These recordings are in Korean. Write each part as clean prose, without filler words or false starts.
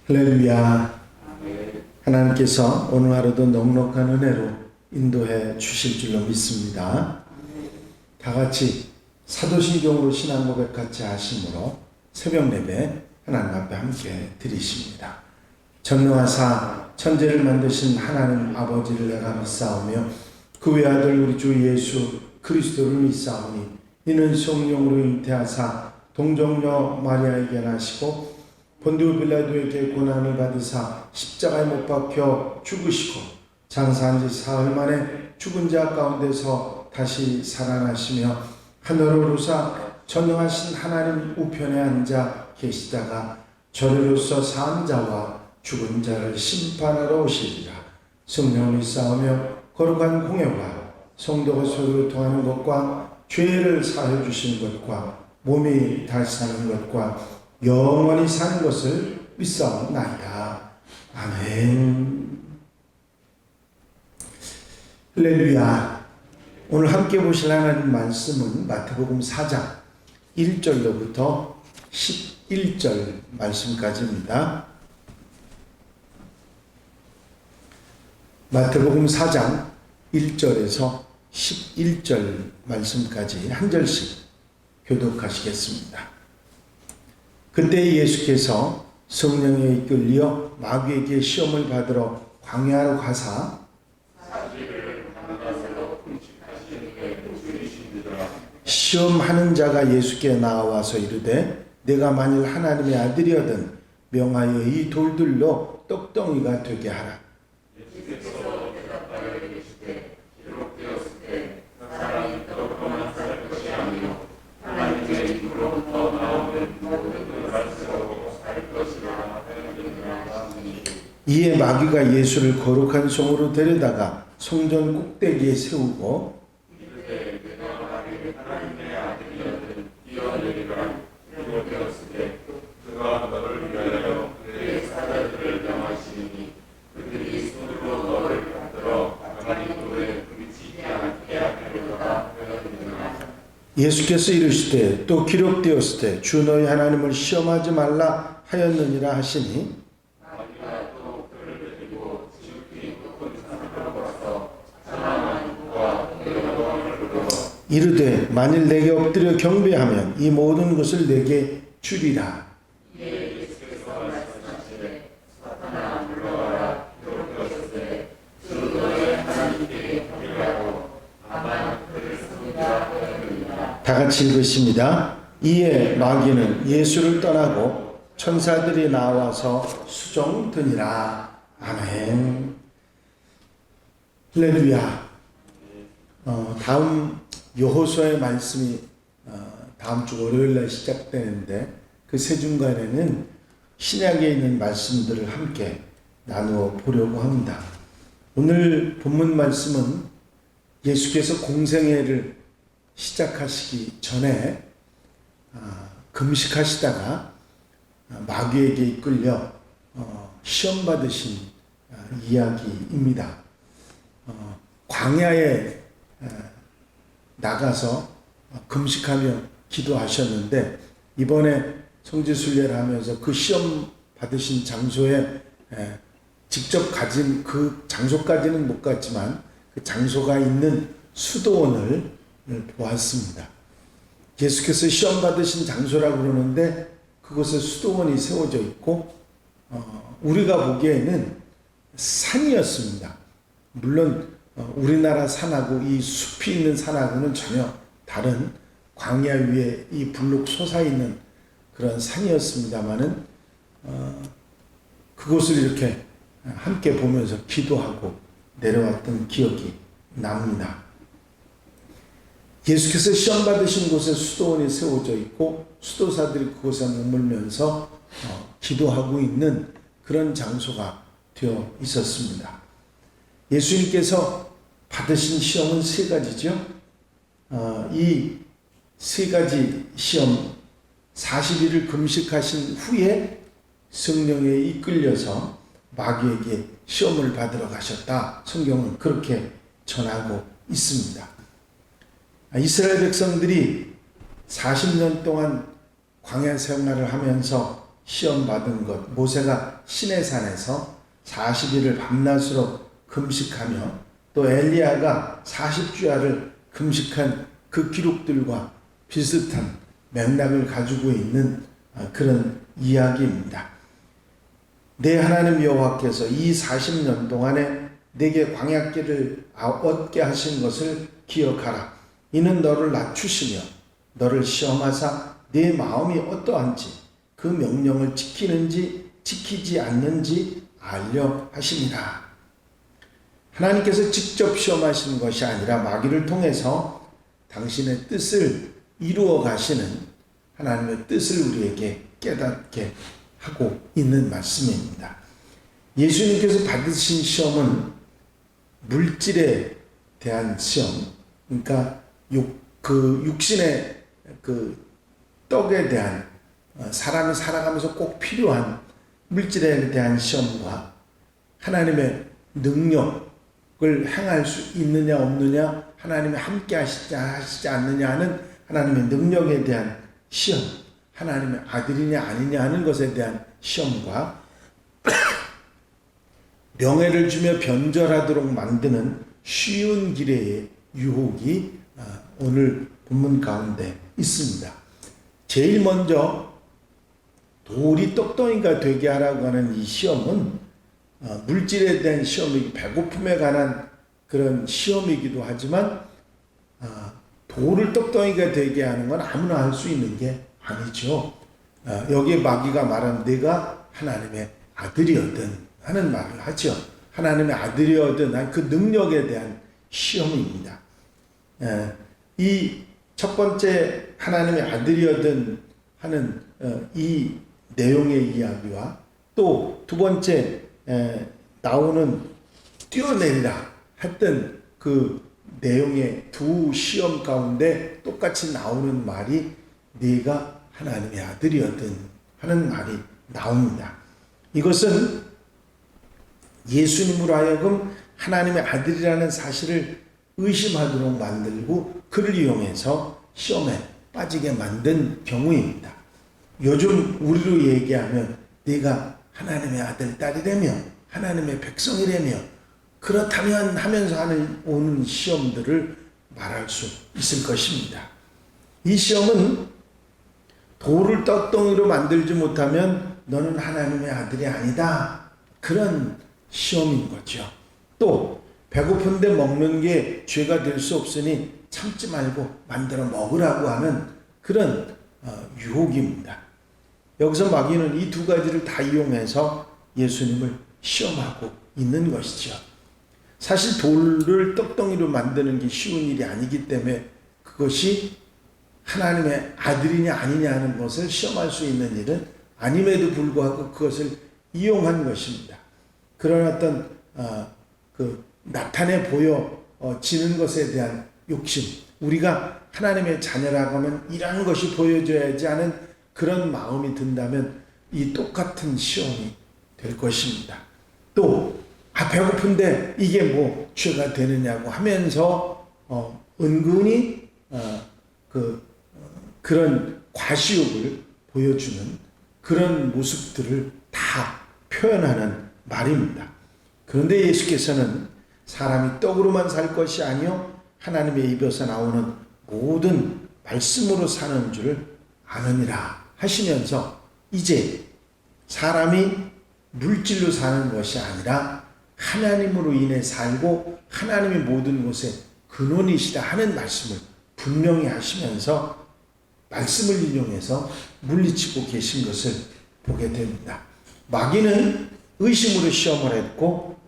할렐루야. 하나님께서 오늘 하루도 넉넉한 은혜로 인도해 주실 줄로 믿습니다. 다 같이 사도신경으로 신앙 고백 같이 하심으로 새벽 예배 하나님 앞에 함께 드리십니다. 전능하사 천지를 만드신 하나님 아버지를 내가 믿사오며 그 외아들 우리 주 예수 그리스도를 믿사오니 이는 성령으로 잉태하사 동정녀 마리아에게 나시고 본디오 빌라도에게 고난을 받으사 십자가에 못 박혀 죽으시고 장사한 지 사흘 만에 죽은 자 가운데서 다시 살아나시며 하늘로 오르사 전능하신 하나님 우편에 앉아 계시다가 저리로서 산 자와 죽은 자를 심판하러 오시리라. 성령을 믿사오며 거룩한 공예와 성도가 서로 통하는 것과 죄를 사해 주시는 것과 몸이 다시 사는 것과 영원히 사는 것을 믿사옵나이다. 아멘. 할렐루야. 오늘 함께 보실 하나님 말씀은 마태복음 4장 1절로부터 11절 말씀까지입니다. 마태복음 4장 1절에서 11절 말씀까지 한 절씩 교독하시겠습니다. 그때 예수께서 성령에 이끌려 마귀에게 시험을 받으러 광야로 가사 시험하는 자가 예수께 나와서 이르되 내가 만일 하나님의 아들이거든 명하여 이 돌들로 떡덩이가 되게 하라. 이에 마귀가 예수를 거룩한 성으로 데려다가 성전 꼭대기에 세우고 예수께서 이르시되 또 기록되었을 때 주 너희 하나님을 시험하지 말라 하였느니라 하시니 이르되 만일 내게 엎드려 경배하면 이 모든 것을 내게 주리라. 다 같이 읽으십니다. 이에 마귀는 예수를 떠나고 천사들이 나와서 수종드니라. 아멘. 할렐루야. 다음 여호수아의 말씀이 다음 주 월요일날 시작되는데 그 세 중간에는 신약에 있는 말씀들을 함께 나누어 보려고 합니다. 오늘 본문 말씀은 예수께서 공생애를 시작하시기 전에 금식하시다가 마귀에게 이끌려 시험 받으신 이야기입니다. 광야에 나가서 금식하며 기도하셨는데 이번에 성지순례를 하면서 그 시험 받으신 장소에 직접 가진 그 장소까지는 못 갔지만 그 장소가 있는 수도원을 보았습니다. 예수께서 시험 받으신 장소라고 그러는데 그곳에 수도원이 세워져 있고 우리가 보기에는 산이었습니다. 물론 우리나라 산하고 이 숲이 있는 산하고는 전혀 다른 광야 위에 이 불룩 솟아있는 그런 산이었습니다마는 그곳을 이렇게 함께 보면서 기도하고 내려왔던 기억이 납니다. 예수께서 시험 받으신 곳에 수도원이 세워져 있고 수도사들이 그곳에 머물면서 기도하고 있는 그런 장소가 되어 있었습니다. 예수님께서 받으신 시험은 세 가지죠. 이 세 가지 시험 40일을 금식하신 후에 성령에 이끌려서 마귀에게 시험을 받으러 가셨다. 성경은 그렇게 전하고 있습니다. 이스라엘 백성들이 40년 동안 광야 생활을 하면서 시험 받은 것, 모세가 시내산에서 40일을 밤낮으로 금식하며 또 엘리야가 40주야를 금식한 그 기록들과 비슷한 맥락을 가지고 있는 그런 이야기입니다. 내 하나님 여호와께서 이 40년 동안에 내게 광야길을 얻게 하신 것을 기억하라. 이는 너를 낮추시며 너를 시험하사 내 마음이 어떠한지 그 명령을 지키는지 지키지 않는지 알려 하심이라. 하나님께서 직접 시험하시는 것이 아니라 마귀를 통해서 당신의 뜻을 이루어 가시는 하나님의 뜻을 우리에게 깨닫게 하고 있는 말씀입니다. 예수님께서 받으신 시험은 물질에 대한 시험, 그러니까 육신의 그 떡에 대한 사람이 살아가면서 꼭 필요한 물질에 대한 시험과 하나님의 능력을 행할 수 있느냐 없느냐, 하나님이 함께 하시지 않느냐 하는 하나님의 능력에 대한 시험, 하나님의 아들이냐 아니냐 하는 것에 대한 시험과 명예를 주며 변절하도록 만드는 쉬운 길의 유혹이 오늘 본문 가운데 있습니다. 제일 먼저 돌이 떡덩이가 되게 하라고 하는 이 시험은 물질에 대한 시험이기, 배고픔에 관한 그런 시험이기도 하지만 돌을 떡덩이가 되게 하는 건 아무나 할 수 있는 게 아니죠. 여기에 마귀가 말한 내가 하나님의 아들이었든 하는 말을 하죠. 하나님의 아들이었든 그 능력에 대한 시험입니다. 이 첫 번째 하나님의 아들이었든 하는 이 내용의 이야기와 또 두 번째 나오는 뛰어내리라 했던 그 내용의 두 시험 가운데 똑같이 나오는 말이 네가 하나님의 아들이었든 하는 말이 나옵니다. 이것은 예수님으로 하여금 하나님의 아들이라는 사실을 의심하도록 만들고 그를 이용해서 시험에 빠지게 만든 경우입니다. 요즘 우리로 얘기하면 네가 하나님의 아들, 딸이라며 하나님의 백성이라며 그렇다면 하면서 오는 시험들을 말할 수 있을 것입니다. 이 시험은 돌을 떡덩이로 만들지 못하면 너는 하나님의 아들이 아니다, 그런 시험인 거죠. 또 배고픈데 먹는 게 죄가 될 수 없으니 참지 말고 만들어 먹으라고 하는 그런 유혹입니다. 여기서 마귀는 이 두 가지를 다 이용해서 예수님을 시험하고 있는 것이죠. 사실 돌을 떡덩이로 만드는 게 쉬운 일이 아니기 때문에 그것이 하나님의 아들이냐 아니냐 하는 것을 시험할 수 있는 일은 아님에도 불구하고 그것을 이용한 것입니다. 그런 어떤 나타내 보여지는 것에 대한 욕심, 우리가 하나님의 자녀라고 하면 이런 것이 보여져야지 하는 그런 마음이 든다면 이 똑같은 시험이 될 것입니다. 또 배고픈데 이게 뭐 죄가 되느냐고 하면서 은근히 그런 과시욕을 보여주는 그런 모습들을 다 표현하는 말입니다. 그런데 예수께서는 사람이 떡으로만 살 것이 아니요 하나님의 입에서 나오는 모든 말씀으로 사는 줄 아느니라 하시면서 이제 사람이 물질로 사는 것이 아니라 하나님으로 인해 살고 하나님의 모든 것의 근원이시다 하는 말씀을 분명히 하시면서 말씀을 인용해서 물리치고 계신 것을 보게 됩니다. 마귀는 의심으로 시험을 했고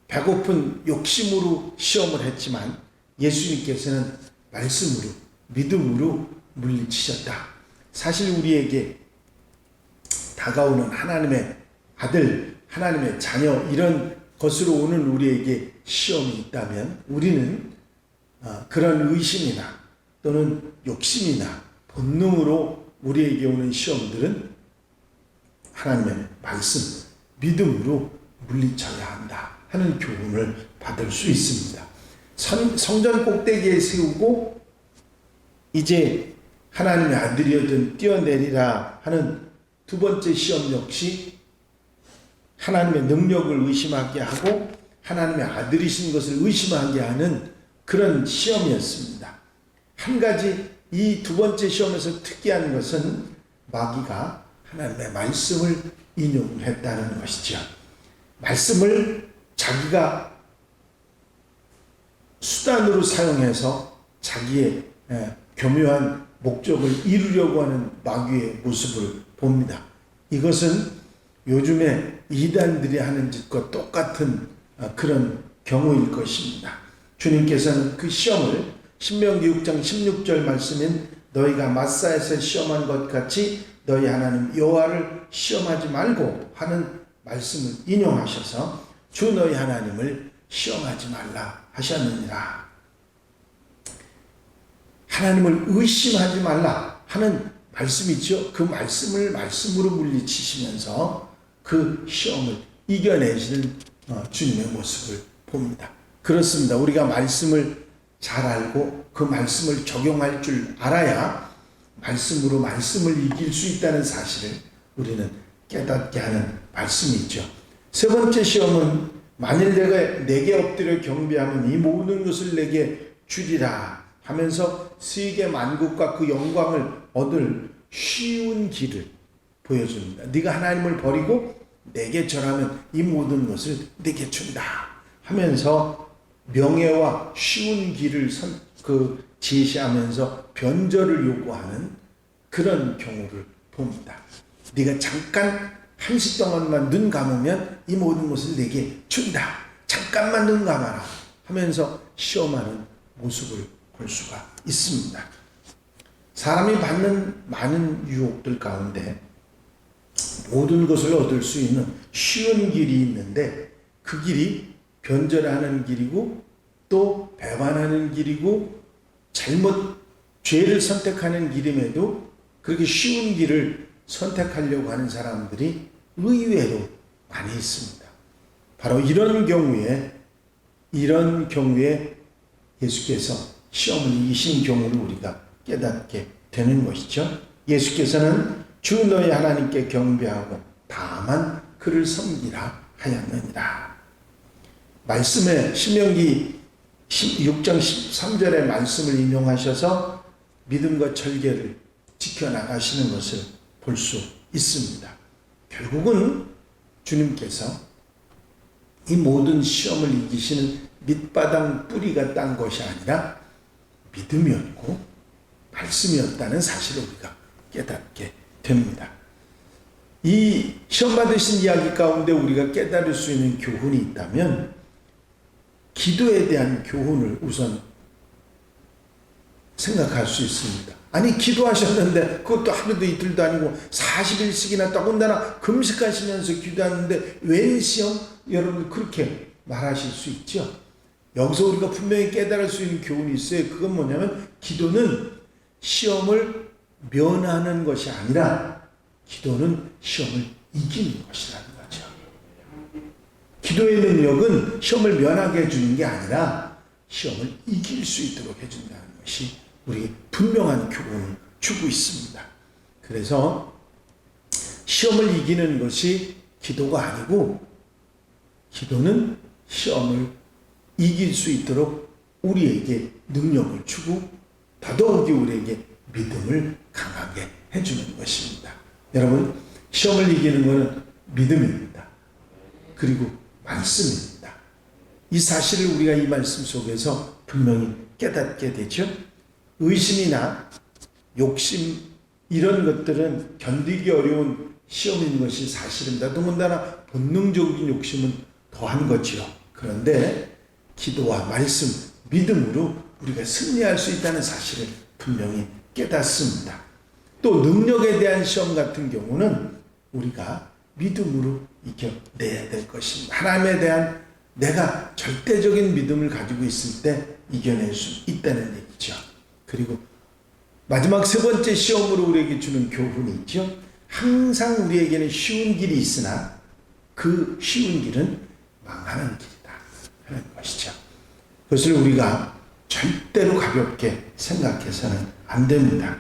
배고픈 욕심으로 시험을 했지만 예수님께서는 말씀으로 믿음으로 물리치셨다. 사실 우리에게 다가오는 하나님의 아들, 하나님의 자녀 이런 것으로 오는 우리에게 시험이 있다면 우리는 그런 의심이나 또는 욕심이나 본능으로 우리에게 오는 시험들은 하나님의 말씀, 믿음으로 물리쳐야 한다 하는 교훈을 받을 수 있습니다. 성전 꼭대기에 세우고 이제 하나님의 아들이었든 뛰어내리라 하는 두 번째 시험 역시 하나님의 능력을 의심하게 하고 하나님의 아들이신 것을 의심하게 하는 그런 시험이었습니다. 한 가지 이 두 번째 시험에서 특이한 것은 마귀가 하나님의 말씀을 인용했다는 것이죠. 말씀을 자기가 수단으로 사용해서 자기의 교묘한 목적을 이루려고 하는 마귀의 모습을 봅니다. 이것은 요즘에 이단들이 하는 짓과 똑같은 그런 경우일 것입니다. 주님께서는 그 시험을 신명기 6장 16절 말씀인 너희가 마사에서 시험한 것 같이 너희 하나님 여호와를 시험하지 말고 하는 말씀을 인용하셔서 주 너희 하나님을 시험하지 말라 하셨느니라. 하나님을 의심하지 말라 하는 말씀이죠. 그 말씀을 말씀으로 물리치시면서 그 시험을 이겨내시는 주님의 모습을 봅니다. 그렇습니다. 우리가 말씀을 잘 알고 그 말씀을 적용할 줄 알아야 말씀으로 말씀을 이길 수 있다는 사실을 우리는 깨닫게 하는 말씀이죠. 세 번째 시험은 만일 내가 내게 엎드려 경배하면 이 모든 것을 내게 주리라 하면서 세계 만국과 그 영광을 얻을 쉬운 길을 보여줍니다. 네가 하나님을 버리고 내게 절하면 이 모든 것을 내게 준다 하면서 명예와 쉬운 길을 제시하면서 변절을 요구하는 그런 경우를 봅니다. 네가 잠깐 한시 동안만 눈 감으면 이 모든 것을 내게 준다. 잠깐만 눈 감아라 하면서 시험하는 모습을 볼 수가 있습니다. 사람이 받는 많은 유혹들 가운데 모든 것을 얻을 수 있는 쉬운 길이 있는데 그 길이 변절하는 길이고 또 배반하는 길이고 죄를 선택하는 길임에도 그렇게 쉬운 길을 선택하려고 하는 사람들이 의외로 많이 있습니다. 바로 이런 경우에 예수께서 시험을 이기신 경우를 우리가 깨닫게 되는 것이죠. 예수께서는 주 너희 하나님께 경배하고 다만 그를 섬기라 하였느니라. 말씀에 신명기 6장 13절의 말씀을 인용하셔서 믿음과 절개를 지켜나가시는 것을 볼 수 있습니다. 결국은 주님께서 이 모든 시험을 이기시는 밑바닥 뿌리가 딴 것이 아니라 믿음이었고 말씀이었다는 사실을 우리가 깨닫게 됩니다. 이 시험 받으신 이야기 가운데 우리가 깨달을 수 있는 교훈이 있다면 기도에 대한 교훈을 우선 생각할 수 있습니다. 아니 기도하셨는데 그것도 하루도 이틀도 아니고 40일씩이나 더군다나 금식하시면서 기도하는데 웬 시험? 여러분 그렇게 말하실 수 있죠. 여기서 우리가 분명히 깨달을 수 있는 교훈이 있어요. 그건 뭐냐면 기도는 시험을 면하는 것이 아니라 기도는 시험을 이기는 것이라는 거죠. 기도의 능력은 시험을 면하게 해주는 게 아니라 시험을 이길 수 있도록 해준다는 것이 우리 분명한 교훈을 주고 있습니다. 그래서 시험을 이기는 것이 기도가 아니고 기도는 시험을 이길 수 있도록 우리에게 능력을 주고 더더욱이 우리에게 믿음을 강하게 해주는 것입니다. 여러분 시험을 이기는 것은 믿음입니다. 그리고 말씀입니다. 이 사실을 우리가 이 말씀 속에서 분명히 깨닫게 되죠. 의심이나 욕심 이런 것들은 견디기 어려운 시험인 것이 사실입니다. 더군다나 본능적인 욕심은 더한 거지요. 그런데 기도와 말씀, 믿음으로 우리가 승리할 수 있다는 사실을 분명히 깨닫습니다. 또 능력에 대한 시험 같은 경우는 우리가 믿음으로 이겨내야 될 것입니다. 하나님에 대한 내가 절대적인 믿음을 가지고 있을 때 이겨낼 수 있다는 얘기죠. 그리고 마지막 세 번째 시험으로 우리에게 주는 교훈이 있죠. 항상 우리에게는 쉬운 길이 있으나 그 쉬운 길은 망하는 길이다 하는 것이죠. 그것을 우리가 절대로 가볍게 생각해서는 안 됩니다.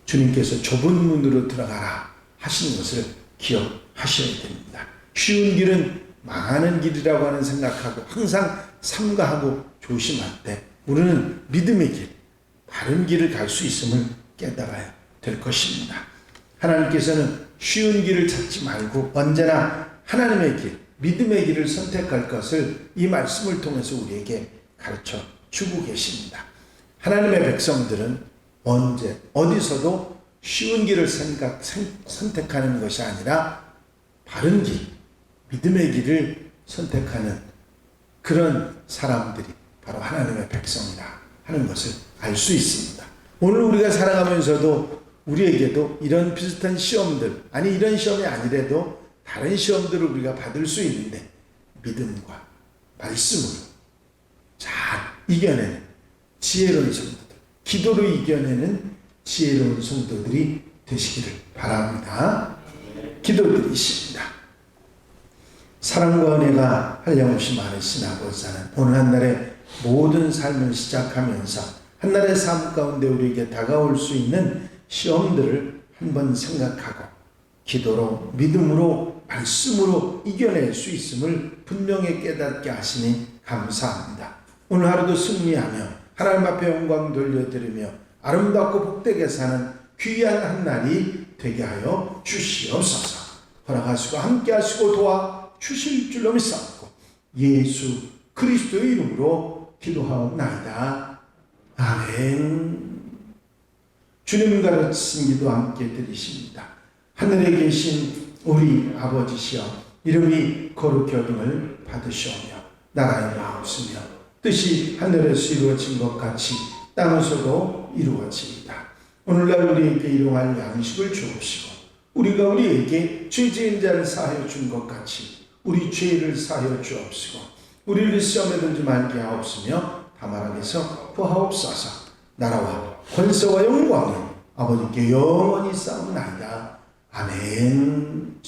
주님께서 좁은 문으로 들어가라 하시는 것을 기억하셔야 됩니다. 쉬운 길은 망하는 길이라고 하는 생각하고 항상 삼가하고 조심할 때 우리는 믿음의 길, 바른 길을 갈 수 있음을 깨달아야 될 것입니다. 하나님께서는 쉬운 길을 찾지 말고 언제나 하나님의 길, 믿음의 길을 선택할 것을 이 말씀을 통해서 우리에게 가르쳐 주고 계십니다. 하나님의 백성들은 언제 어디서도 쉬운 길을 선택하는 것이 아니라 바른 길, 믿음의 길을 선택하는 그런 사람들이 바로 하나님의 백성이라 하는 것을 알 수 있습니다. 오늘 우리가 살아가면서도 우리에게도 이런 비슷한 시험들, 아니 이런 시험이 아니라도 다른 시험들을 우리가 받을 수 있는데 믿음과 말씀으로 잘 이겨내는 지혜로운 성도들, 기도로 이겨내는 지혜로운 성도들이 되시기를 바랍니다. 기도드리십니다. 사랑과 은혜가 한량없이 많으신 아버지 하나님, 오늘 한날의 모든 삶을 시작하면서 한날의 삶 가운데 우리에게 다가올 수 있는 시험들을 한번 생각하고 기도로, 믿음으로, 말씀으로 이겨낼 수 있음을 분명히 깨닫게 하시니 감사합니다. 오늘 하루도 승리하며 하나님 앞에 영광 돌려드리며 아름답고 복되게 사는 귀한 한날이 되게 하여 주시옵소서. 허락하시고 함께 하시고 도와 주실 줄로 믿사옵고 예수 그리스도의 이름으로 기도하옵나이다. 아멘. 주님 가르치신 기도 함께 드리십니다. 하늘에 계신 우리 아버지시여, 이름이 거룩히 여김을 받으시오며 나라의 마옵시며 뜻이 하늘에서 이루어진 것 같이 땅에서도 이루어지이다. 오늘날 우리에게 일용할 양식을 주옵시고 우리가 우리에게 죄 지은 자를 사하여 준 것 같이 우리 죄를 사하여 주옵시고 우리를 시험에 들지 말게 하옵시며 다만 안에서 구하옵소서. 나라와 권세와 영광은 아버지께 영원히 싸움나이다. 아멘.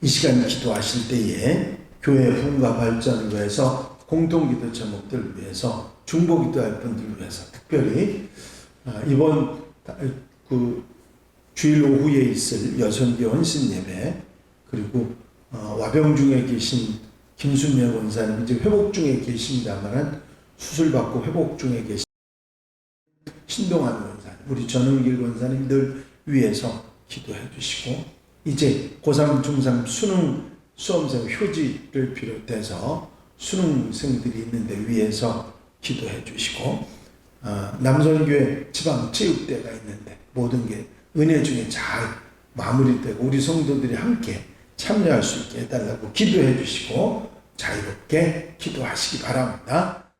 이 시간 기도하실 때에 교회 분과 발전을 위해서 공동기도 제목들을 위해서 중보기도할 분들을 위해서 특별히 이번 주일 오후에 있을 여성교 헌신예배, 그리고 와병중에 계신 김순명 원사님 이제 회복 중에 계십니다만 수술받고 회복 중에 계신 신동환 원사님, 우리 전은길 원사님들 위해서 기도해 주시고, 이제 고3, 중3 수능 수험생 효지를 비롯해서 수능생들이 있는데 위해서 기도해 주시고, 남선교회 지방체육대가 있는데 모든 게 은혜 중에 잘 마무리되고 우리 성도들이 함께 참여할 수 있게 해달라고 기도해 주시고 자유롭게 기도하시기 바랍니다.